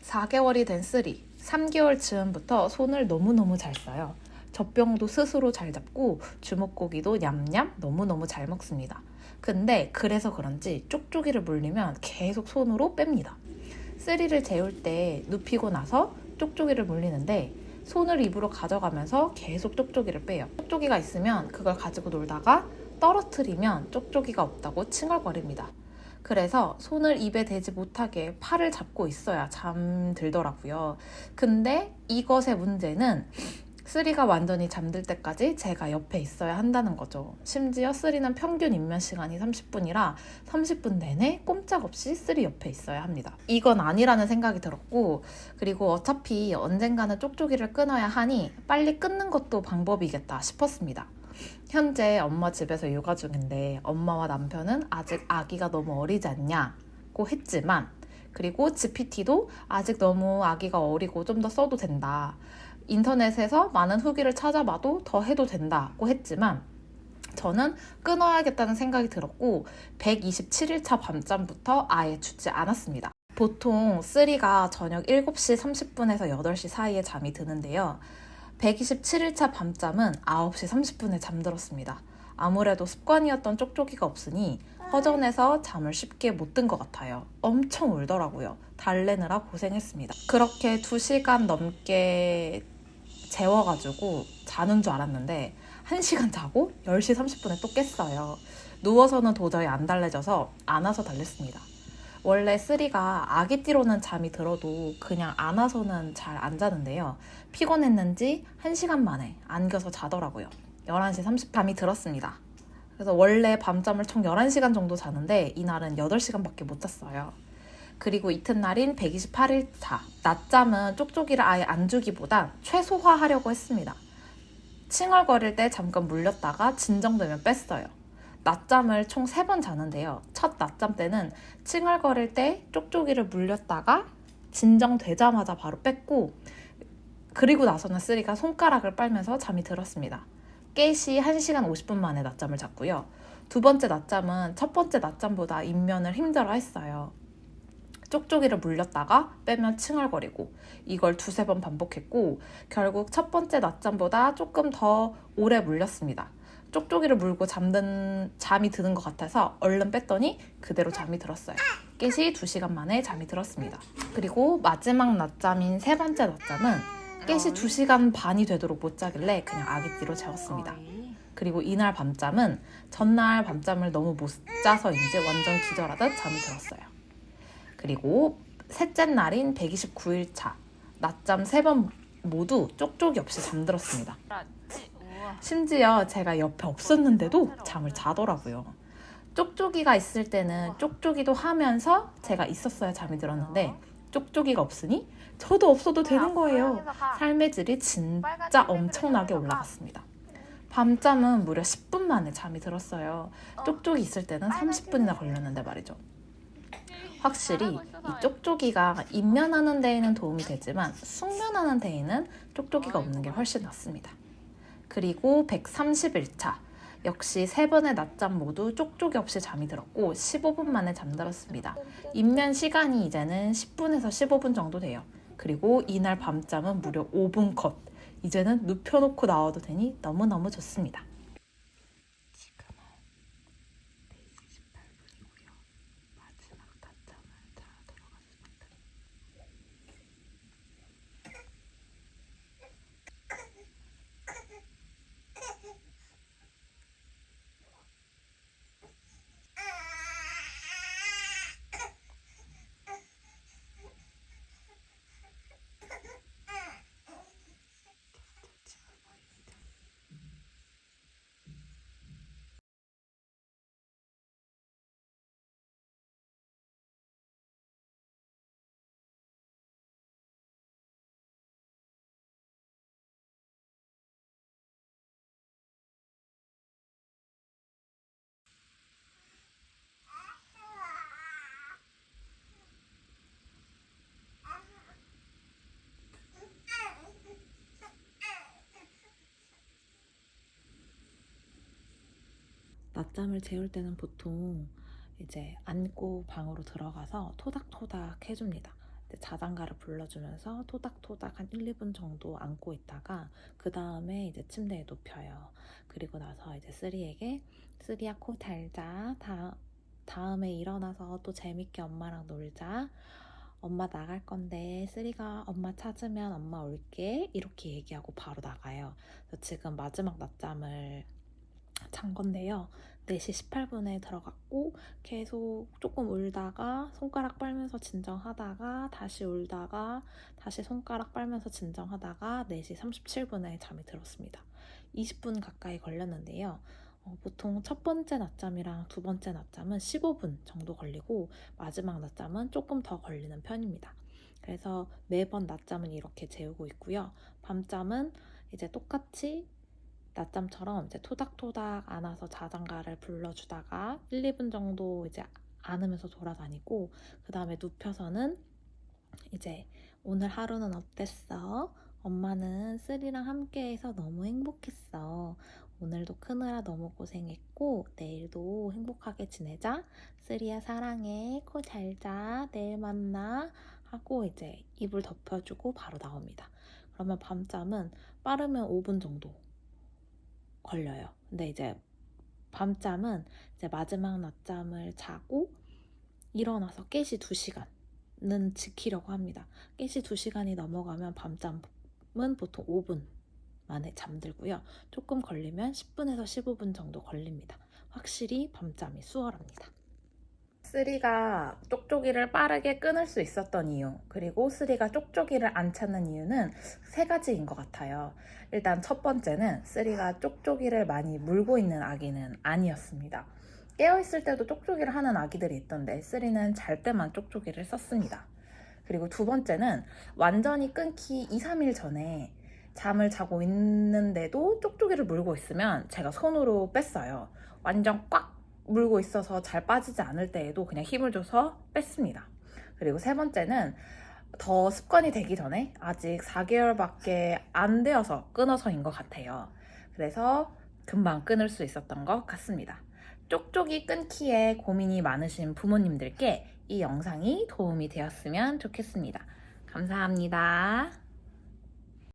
4개월이 된 쓰리. 3개월 즈음부터 손을 너무너무 잘 써요. 젖병도 스스로 잘 잡고 주먹고기도 냠냠 너무너무 잘 먹습니다. 근데 그래서 그런지 쪽쪽이를 물리면 계속 손으로 뺍니다. 쓰리를 재울 때 눕히고 나서 쪽쪽이를 물리는데 손을 입으로 가져가면서 계속 쪽쪽이를 빼요. 쪽쪽이가 있으면 그걸 가지고 놀다가 떨어뜨리면 쪽쪽이가 없다고 칭얼거립니다. 그래서 손을 입에 대지 못하게 팔을 잡고 있어야 잠들더라고요. 근데 이것의 문제는 쓰리가 완전히 잠들 때까지 제가 옆에 있어야 한다는 거죠. 심지어 쓰리는 평균 입면 시간이 30분이라 30분 내내 꼼짝없이 쓰리 옆에 있어야 합니다. 이건 아니라는 생각이 들었고, 그리고 어차피 언젠가는 쪽쪽이를 끊어야 하니 빨리 끊는 것도 방법이겠다 싶었습니다. 현재 엄마 집에서 육아 중인데 엄마와 남편은 아직 아기가 너무 어리지 않냐고 했지만, 그리고 GPT도 아직 너무 아기가 어리고 좀 더 써도 된다, 인터넷에서 많은 후기를 찾아봐도 더 해도 된다고 했지만 저는 끊어야겠다는 생각이 들었고 127일차 밤잠부터 아예 주지 않았습니다. 보통 쓰리가 저녁 7시 30분에서 8시 사이에 잠이 드는데요. 127일차 밤잠은 9시 30분에 잠들었습니다. 아무래도 습관이었던 쪽쪽이가 없으니 허전해서 잠을 쉽게 못 든 것 같아요. 엄청 울더라고요. 달래느라 고생했습니다. 그렇게 2시간 넘게 재워가지고 자는 줄 알았는데 1시간 자고 10시 30분에 또 깼어요. 누워서는 도저히 안 달래져서 안아서 달랬습니다. 원래 쓰리가 아기띠로는 잠이 들어도 그냥 안아서는 잘 안 자는데요. 피곤했는지 1시간 만에 안겨서 자더라고요. 11시 30분 잠이 들었습니다. 그래서 원래 밤잠을 총 11시간 정도 자는데 이날은 8시간밖에 못 잤어요. 그리고 이튿날인 128일차. 낮잠은 쪽쪽이를 아예 안 주기보단 최소화하려고 했습니다. 칭얼거릴 때 잠깐 물렸다가 진정되면 뺐어요. 낮잠을 총 3번 자는데요. 첫 낮잠 때는 칭얼거릴 때 쪽쪽이를 물렸다가 진정되자마자 바로 뺐고, 그리고 나서는 쓰리가 손가락을 빨면서 잠이 들었습니다. 깨시 1시간 50분 만에 낮잠을 잤고요. 두 번째 낮잠은 첫 번째 낮잠보다 입면을 힘들어 했어요. 쪽쪽이를 물렸다가 빼면 칭얼거리고, 이걸 2-3번 반복했고 결국 첫 번째 낮잠보다 조금 더 오래 물렸습니다. 쪽쪽이를 물고 잠이 드는 것 같아서 얼른 뺐더니 그대로 잠이 들었어요. 깨시 2시간 만에 잠이 들었습니다. 그리고 마지막 낮잠인 3번째 낮잠은 깨시 2시간 반이 되도록 못 자길래 그냥 아기띠로 재웠습니다. 그리고 이날 밤잠은 전날 밤잠을 너무 못 자서인지 완전 기절하듯 잠이 들었어요. 그리고 셋째 날인 129일차. 낮잠 3번 모두 쪽쪽이 없이 잠들었습니다. 심지어 제가 옆에 없었는데도 잠을 자더라고요. 쪽쪽이가 있을 때는 쪽쪽이도 하면서 제가 있었어야 잠이 들었는데 쪽쪽이가 없으니 저도 없어도 되는 거예요. 삶의 질이 진짜 엄청나게 올라갔습니다. 밤잠은 무려 10분 만에 잠이 들었어요. 쪽쪽이 있을 때는 30분이나 걸렸는데 말이죠. 확실히 이 쪽쪽이가 입면하는 데에는 도움이 되지만 숙면하는 데에는 쪽쪽이가 없는 게 훨씬 낫습니다. 그리고 130일차. 역시 3번의 낮잠 모두 쪽쪽이 없이 잠이 들었고 15분 만에 잠들었습니다. 입면 시간이 이제는 10분에서 15분 정도 돼요. 그리고 이날 밤잠은 무려 5분 컷. 이제는 눕혀놓고 나와도 되니 너무너무 좋습니다. 지금은 4시 18분이고요. 마지막 낮잠을 자러 들어갔습니다. 낮잠을 재울 때는 보통 이제 안고 방으로 들어가서 토닥토닥 해줍니다. 자장가를 불러주면서 토닥토닥 한 1, 2분 정도 안고 있다가 그 다음에 이제 침대에 눕혀요. 그리고 나서 이제 쓰리에게 쓰리야 코 잘 자. 다음에 일어나서 또 재밌게 엄마랑 놀자. 엄마 나갈 건데 쓰리가 엄마 찾으면 엄마 올게. 이렇게 얘기하고 바로 나가요. 그래서 지금 마지막 낮잠을 잔 건데요. 4시 18분에 들어갔고 계속 조금 울다가 손가락 빨면서 진정하다가 다시 울다가 다시 손가락 빨면서 진정하다가 4시 37분에 잠이 들었습니다. 20분 가까이 걸렸는데요. 보통 첫 번째 낮잠이랑 두 번째 낮잠은 15분 정도 걸리고 마지막 낮잠은 조금 더 걸리는 편입니다. 그래서 매번 낮잠은 이렇게 재우고 있고요. 밤잠은 이제 똑같이 낮잠처럼 이제 토닥토닥 안아서 자장가를 불러주다가 1, 2분 정도 이제 안으면서 돌아다니고 그 다음에 눕혀서는 이제 오늘 하루는 어땠어? 엄마는 쓰리랑 함께해서 너무 행복했어. 오늘도 크느라 너무 고생했고 내일도 행복하게 지내자. 쓰리야 사랑해. 코 잘 자. 내일 만나. 하고 이제 이불 덮여주고 바로 나옵니다. 그러면 밤잠은 빠르면 5분 정도 걸려요. 근데 이제 밤잠은 이제 마지막 낮잠을 자고 일어나서 깨시 2시간은 지키려고 합니다. 깨시 2시간이 넘어가면 밤잠은 보통 5분 만에 잠들고요. 조금 걸리면 10분에서 15분 정도 걸립니다. 확실히 밤잠이 수월합니다. 쓰리가 쪽쪽이를 빠르게 끊을 수 있었던 이유, 그리고 쓰리가 쪽쪽이를 안 찾는 이유는 3가지인 것 같아요. 일단 첫 번째는 쓰리가 쪽쪽이를 많이 물고 있는 아기는 아니었습니다. 깨어있을 때도 쪽쪽이를 하는 아기들이 있던데 쓰리는 잘 때만 쪽쪽이를 썼습니다. 그리고 두 번째는 완전히 끊기 2, 3일 전에 잠을 자고 있는데도 쪽쪽이를 물고 있으면 제가 손으로 뺐어요. 완전 꽉 물고 있어서 잘 빠지지 않을 때에도 그냥 힘을 줘서 뺐습니다. 그리고 세 번째는 더 습관이 되기 전에 아직 4개월밖에 안 되어서 끊어서인 것 같아요. 그래서 금방 끊을 수 있었던 것 같습니다. 쪽쪽이 끊기에 고민이 많으신 부모님들께 이 영상이 도움이 되었으면 좋겠습니다. 감사합니다.